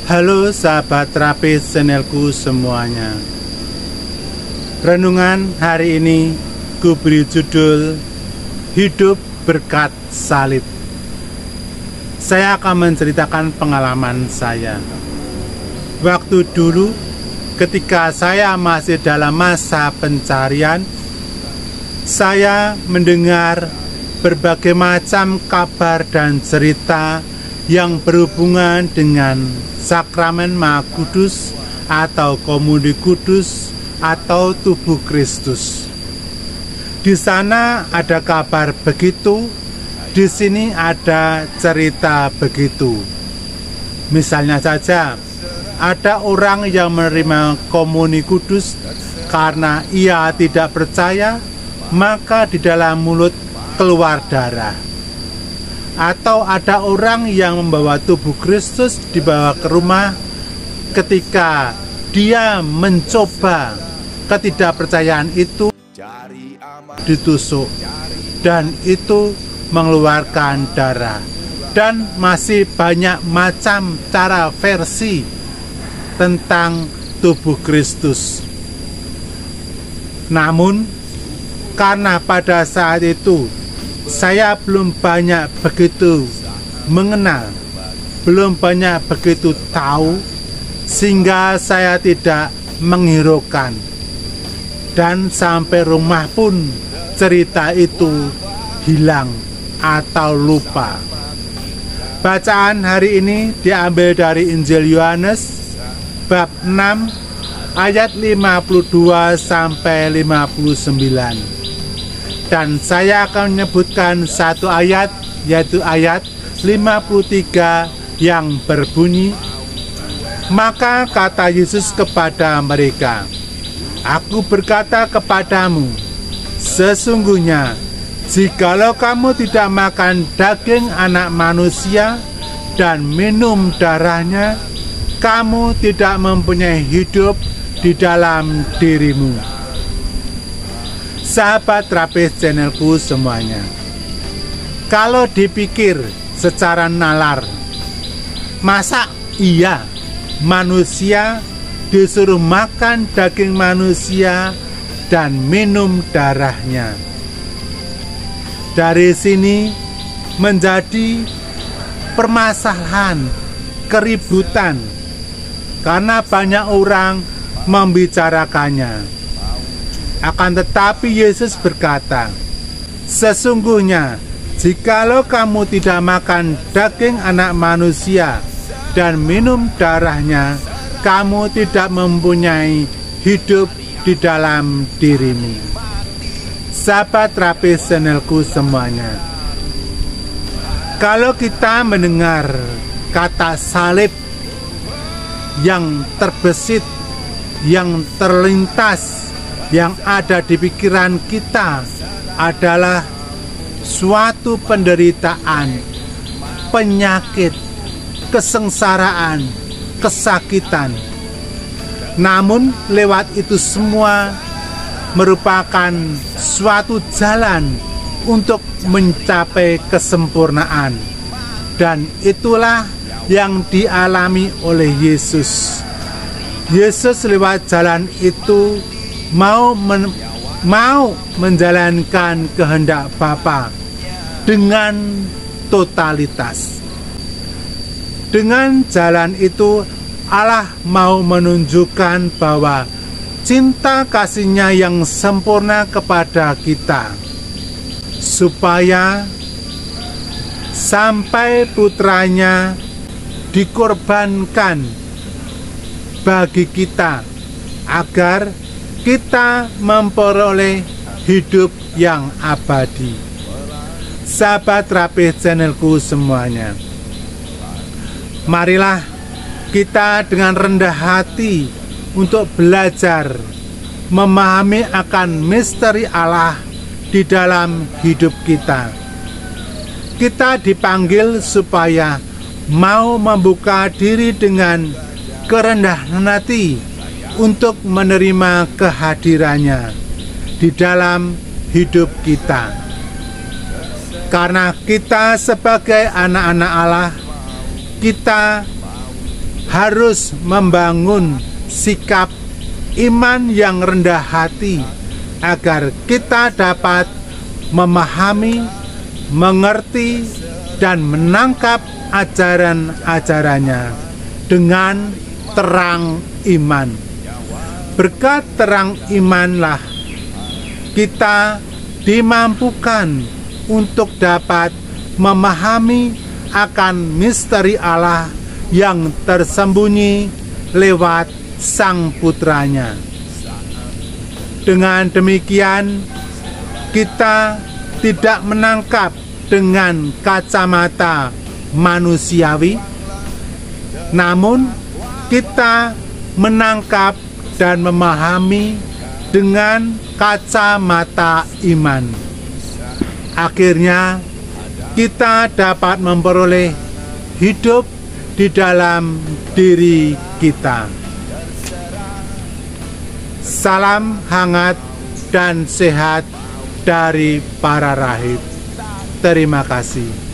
Halo sahabat terapis channelku semuanya. Renungan hari ini ku beri judul Hidup Berkat Salib. Saya akan menceritakan pengalaman saya. Waktu dulu ketika saya masih dalam masa pencarian, saya mendengar berbagai macam kabar dan cerita yang berhubungan dengan sakramen Maha Kudus atau Komuni Kudus atau tubuh Kristus. Di sana ada kabar begitu, di sini ada cerita begitu. Misalnya saja, ada orang yang menerima Komuni Kudus karena ia tidak percaya, maka di dalam mulut keluar darah. Atau ada orang yang membawa tubuh Kristus dibawa ke rumah ketika dia mencoba ketidakpercayaan itu ditusuk dan itu mengeluarkan darah. Dan masih banyak macam cara versi tentang tubuh Kristus. Namun karena pada saat itu saya belum banyak begitu mengenal, belum banyak begitu tahu, sehingga saya tidak menghiraukan. Dan sampai rumah pun cerita itu hilang atau lupa. Bacaan hari ini diambil dari Injil Yohanes bab 6 ayat 52 sampai 59. Dan saya akan menyebutkan satu ayat, yaitu ayat 53 yang berbunyi, "Maka kata Yesus kepada mereka, Aku berkata kepadamu, sesungguhnya, jikalau kamu tidak makan daging anak manusia dan minum darahnya, kamu tidak mempunyai hidup di dalam dirimu." Sahabat terapis channelku semuanya, kalau dipikir secara nalar, masa iya manusia disuruh makan daging manusia dan minum darahnya? Dari sini menjadi permasalahan, keributan, karena banyak orang membicarakannya. Akan tetapi Yesus berkata, sesungguhnya jikalau kamu tidak makan daging anak manusia dan minum darahnya, kamu tidak mempunyai hidup di dalam dirimu. Sahabat terapis channelku semuanya, kalau kita mendengar kata salib yang terbesit, yang terlintas, yang ada di pikiran kita adalah suatu penderitaan, penyakit, kesengsaraan, kesakitan. Namun lewat itu semua merupakan suatu jalan untuk mencapai kesempurnaan. Dan itulah yang dialami oleh Yesus. Yesus lewat jalan itu mau menjalankan kehendak Bapa dengan totalitas. Dengan jalan itu Allah mau menunjukkan bahwa cinta kasih-Nya yang sempurna kepada kita, supaya sampai putranya dikorbankan bagi kita agar kita memperoleh hidup yang abadi. Sahabat terapis channelku semuanya, marilah kita dengan rendah hati untuk belajar memahami akan misteri Allah di dalam hidup kita. Kita dipanggil supaya mau membuka diri dengan kerendahan hati untuk menerima kehadirannya di dalam hidup kita. Karena kita sebagai anak-anak Allah, kita harus membangun sikap iman yang rendah hati agar kita dapat memahami, mengerti, dan menangkap ajaran-ajarannya dengan terang iman. Berkat terang imanlah kita dimampukan untuk dapat memahami akan misteri Allah yang tersembunyi lewat Sang Putranya. Dengan demikian, kita tidak menangkap dengan kacamata manusiawi, namun kita menangkap dan memahami dengan kacamata iman. Akhirnya, kita dapat memperoleh hidup di dalam diri kita. Salam hangat dan sehat dari para rahib. Terima kasih.